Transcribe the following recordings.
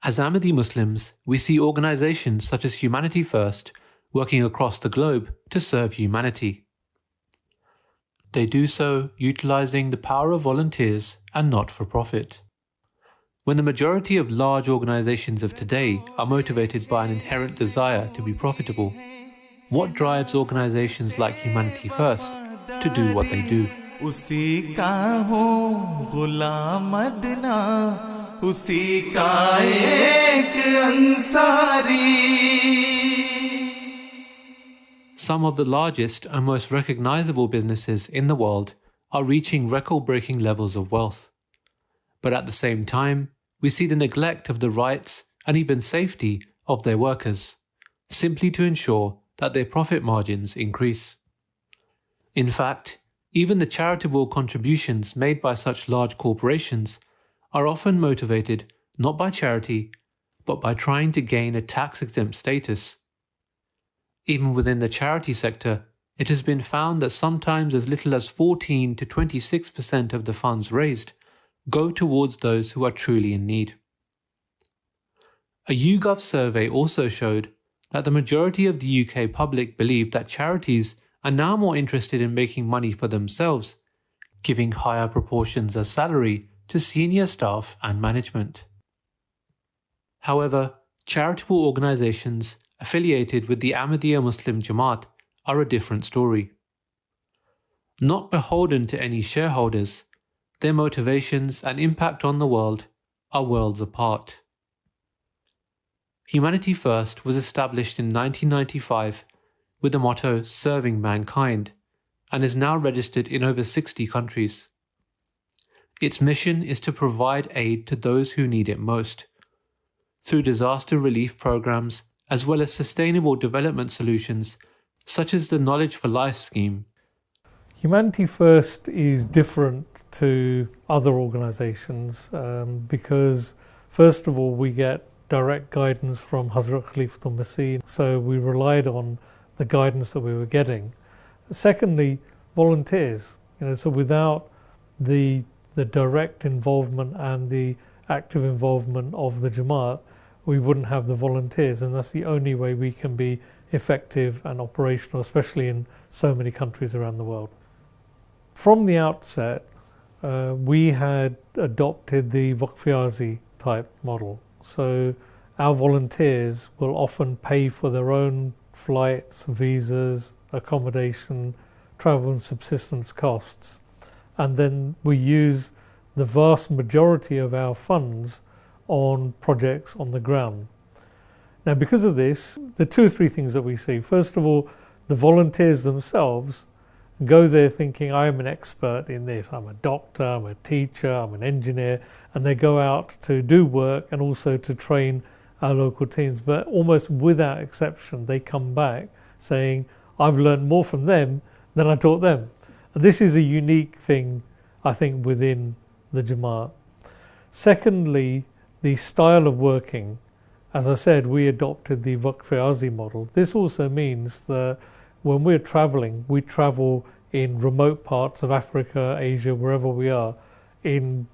As Ahmadi Muslims, we see organizations such as Humanity First working across the globe to serve humanity. They do so utilizing the power of volunteers and not for profit. When the majority of large organizations of today are motivated by an inherent desire to be profitable, what drives organizations like Humanity First to do what they do? उसी का हूँ गुलाम अदना, उसी का एक Ansari. Some of the largest and most recognizable businesses in the world are reaching record-breaking levels of wealth. But at the same time, we see the neglect of the rights and even safety of their workers, simply to ensure that their profit margins increase. In fact, even the charitable contributions made by such large corporations are often motivated not by charity, but by trying to gain a tax-exempt status. Even within the charity sector, it has been found that sometimes as little as 14 to 26% of the funds raised go towards those who are truly in need. A YouGov survey also showed that the majority of the UK public believe that charities are now more interested in making money for themselves, giving higher proportions as salary to senior staff and management. However, charitable organizations affiliated with the Ahmadiyya Muslim Jamaat are a different story. Not beholden to any shareholders, their motivations and impact on the world are worlds apart. Humanity First was established in 1995 with the motto "Serving Mankind" and is now registered in over 60 countries. Its mission is to provide aid to those who need it most, through disaster relief programs as well as sustainable development solutions such as the Knowledge for Life scheme. Humanity First is different to other organisations because, first of all, we get direct guidance from Hazrat Khilafat, so we relied on the guidance that we were getting. Secondly, volunteers. So without the direct involvement and the active involvement of the Jamaat, we wouldn't have the volunteers, and that's the only way we can be effective and operational, especially in so many countries around the world. From the outset, we had adopted the Waqf-e-Arzi type model. So our volunteers will often pay for their own flights, visas, accommodation, travel and subsistence costs. And then we use the vast majority of our funds on projects on the ground. Now, because of this, there are two or three things that we see. First of all, the volunteers themselves go there thinking, I am an expert in this. I'm a doctor, I'm a teacher, I'm an engineer, and they go out to do work and also to train our local teams. But almost without exception, they come back saying, I've learned more from them than I taught them. And this is a unique thing, I think, within the Jamaat. Secondly, the style of working. As I said, we adopted the Waqf-e-Arzi model. This also means that when we're traveling, we travel in remote parts of Africa, Asia, wherever we are, in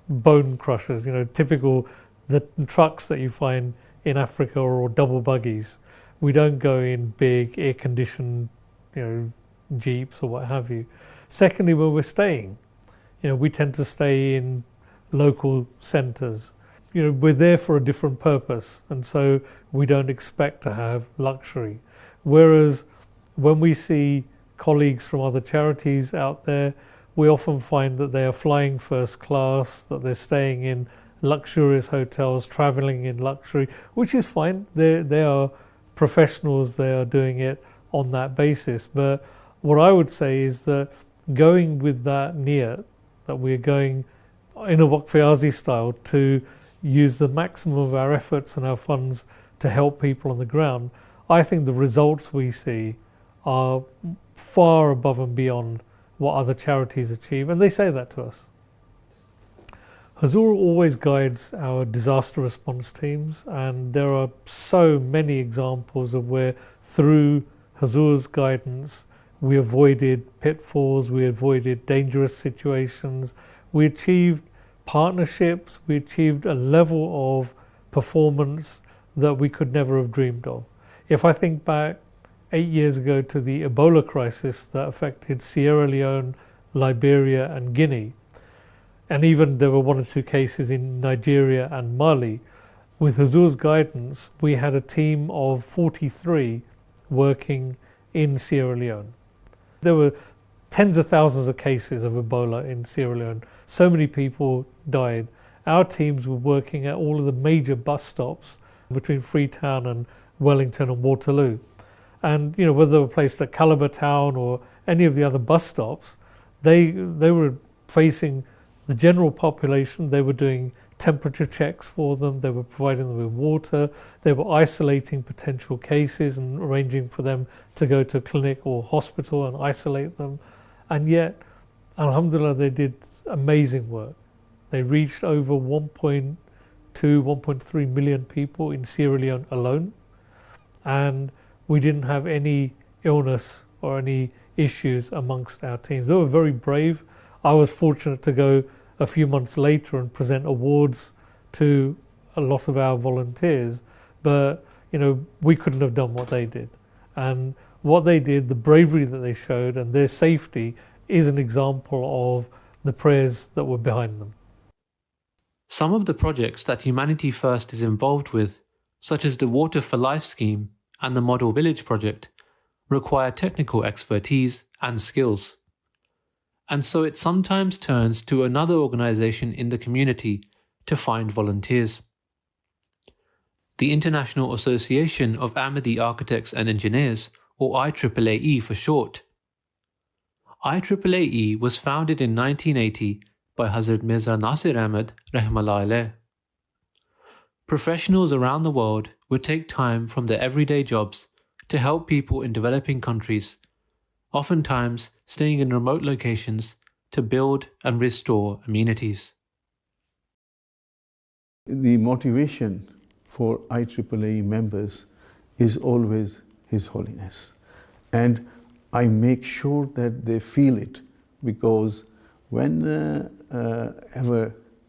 bone crushers, typical the trucks that you find in Africa, or double buggies. We don't go in big air-conditioned, jeeps or what have you. Secondly, when we're staying, we tend to stay in local centres. We're there for a different purpose, and so we don't expect to have luxury. Whereas when we see colleagues from other charities out there, we often find that they are flying first class, that they're staying in luxurious hotels, traveling in luxury, which is fine. They are professionals, they are doing it on that basis. But what I would say is that going with that niyat, that we're going in a Waqf-e-Arzi style to use the maximum of our efforts and our funds to help people on the ground, I think the results we see are far above and beyond what other charities achieve, and they say that to us. Hazur always guides our disaster response teams, and there are so many examples of where through Hazur's guidance we avoided pitfalls, we avoided dangerous situations, we achieved partnerships, we achieved a level of performance that we could never have dreamed of. If I think back 8 years ago to the Ebola crisis that affected Sierra Leone, Liberia and Guinea, and even there were 1 or 2 cases in Nigeria and Mali, with Huzur's guidance, we had a team of 43 working in Sierra Leone. There were tens of thousands of cases of Ebola in Sierra Leone. So many people died. Our teams were working at all of the major bus stops between Freetown and Wellington and Waterloo. And whether they were placed at Calabar Town or any of the other bus stops, they were facing the general population. They were doing temperature checks for them, they were providing them with water, they were isolating potential cases and arranging for them to go to a clinic or hospital and isolate them. And yet, alhamdulillah, they did amazing work. They reached over 1.2, 1.3 million people in Sierra Leone alone, and we didn't have any illness or any issues amongst our teams. They were very brave. I was fortunate to go a few months later and present awards to a lot of our volunteers, but we couldn't have done what they did. And what they did, the bravery that they showed and their safety, is an example of the prayers that were behind them. Some of the projects that Humanity First is involved with, such as the Water for Life scheme and the Model Village project, require technical expertise and skills. And so it sometimes turns to another organisation in the community to find volunteers. The International Association of Ahmadi Architects and Engineers, or IAAE for short. IAAE was founded in 1980 by Hazrat Mirza Nasir Ahmad Rahmallah Alayh. Professionals around the world would take time from their everyday jobs to help people in developing countries, oftentimes staying in remote locations, to build and restore amenities. The motivation for IAAE members is always His Holiness. And I make sure that they feel it, because whenever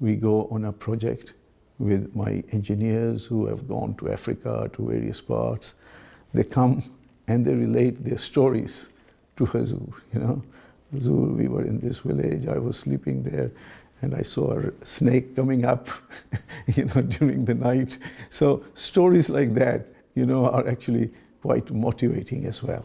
we go on a project with my engineers who have gone to Africa, to various parts, they come and they relate their stories to Huzur. Huzur, we were in this village, I was sleeping there, and I saw a snake coming up, during the night. So stories like that, are actually quite motivating as well,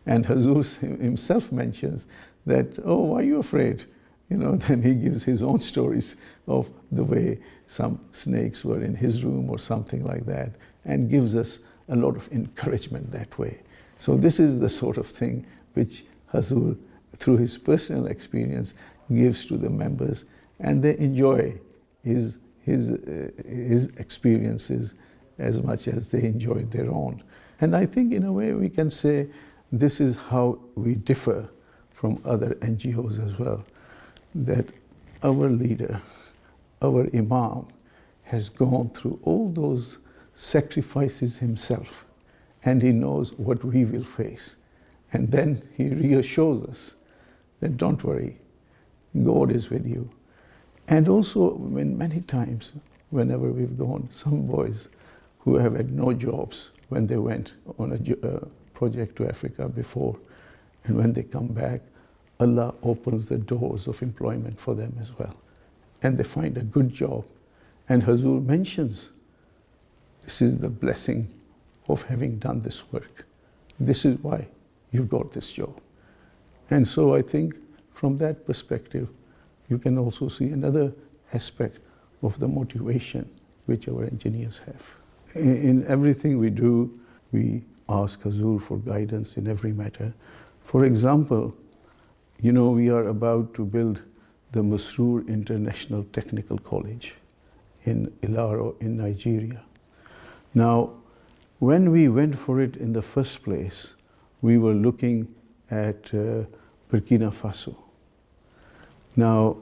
And Huzur himself mentions that, oh, why are you afraid? Then he gives his own stories of the way some snakes were in his room or something like that, and gives us a lot of encouragement that way. So this is the sort of thing which Huzur, through his personal experience, gives to the members, and they enjoy his experiences as much as they enjoyed their own. And I think in a way we can say this is how we differ from other NGOs as well, that our leader, our Imam, has gone through all those sacrifices himself, and he knows what we will face. And then he reassures us that don't worry, God is with you. And also, many times, whenever we've gone, some boys who have had no jobs when they went on a project to Africa before, and when they come back, Allah opens the doors of employment for them as well. And they find a good job. And Huzur mentions, this is the blessing of having done this work. This is why you got this job. And so I think from that perspective, you can also see another aspect of the motivation which our engineers have. In everything we do, we ask Huzur for guidance in every matter. For example, we are about to build the Masroor International Technical College in Ilaro in Nigeria. Now, when we went for it in the first place, we were looking at Burkina Faso. Now,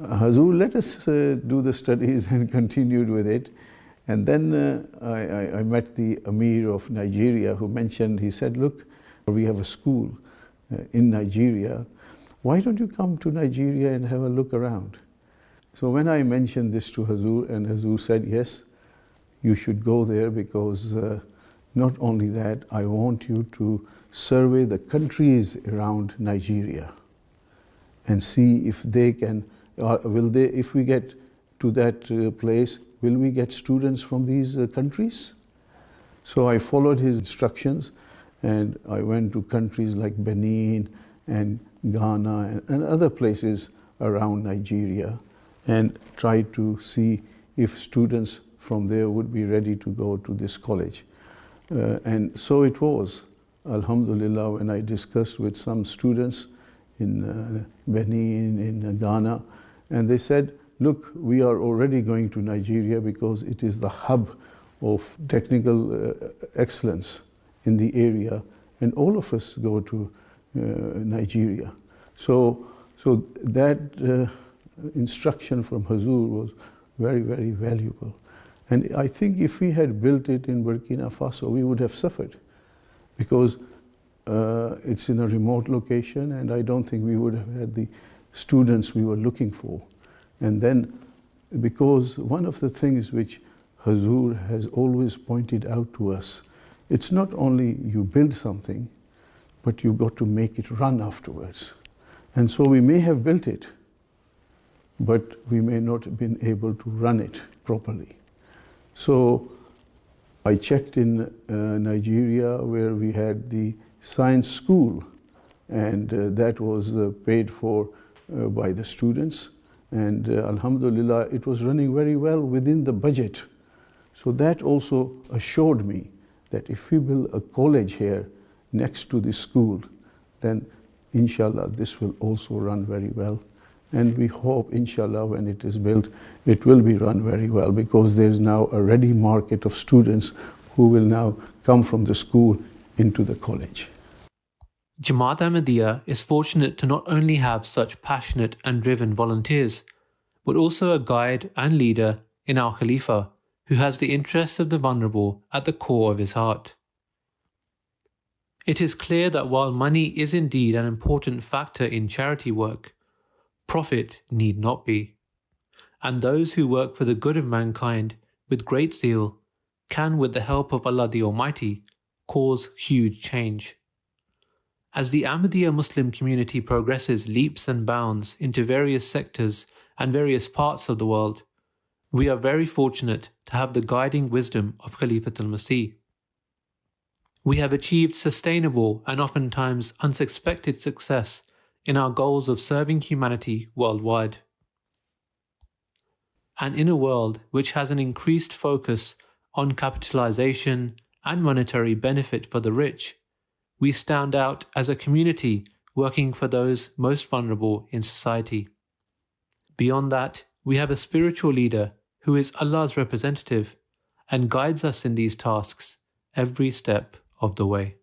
Huzur let us do the studies and continued with it. And then I met the Amir of Nigeria who mentioned, he said, look, we have a school in Nigeria. Why don't you come to Nigeria and have a look around? So when I mentioned this to Huzur, and Huzur said, yes, you should go there because not only that, I want you to survey the countries around Nigeria and see if they can, if we get to that place, will we get students from these countries? So I followed his instructions and I went to countries like Benin and Ghana and other places around Nigeria and tried to see if students from there would be ready to go to this college. And so it was. Alhamdulillah, when I discussed with some students in Benin, in Ghana, and they said, look, we are already going to Nigeria because it is the hub of technical excellence in the area, and all of us go to Nigeria. So that instruction from Hazur was very, very valuable. And I think if we had built it in Burkina Faso, we would have suffered because it's in a remote location and I don't think we would have had the students we were looking for. And then, because one of the things which Hazur has always pointed out to us, it's not only you build something, but you've got to make it run afterwards. And so we may have built it, but we may not have been able to run it properly. So I checked in Nigeria where we had the science school, and that was paid for by the students. And Alhamdulillah, it was running very well within the budget. So that also assured me that if we build a college here next to the school, then inshallah this will also run very well. And we hope, inshallah, when it is built, it will be run very well because there is now a ready market of students who will now come from the school into the college. Jamaat Ahmadiyya is fortunate to not only have such passionate and driven volunteers, but also a guide and leader in our Khalifa who has the interests of the vulnerable at the core of his heart. It is clear that while money is indeed an important factor in charity work, profit need not be, and those who work for the good of mankind with great zeal can, with the help of Allah the Almighty, cause huge change. As the Ahmadiyya Muslim community progresses leaps and bounds into various sectors and various parts of the world, we are very fortunate to have the guiding wisdom of Khilafat al-Masih. We have achieved sustainable and oftentimes unsuspected success in our goals of serving humanity worldwide. And in a world which has an increased focus on capitalization and monetary benefit for the rich, we stand out as a community working for those most vulnerable in society. Beyond that, we have a spiritual leader who is Allah's representative and guides us in these tasks every step of the way.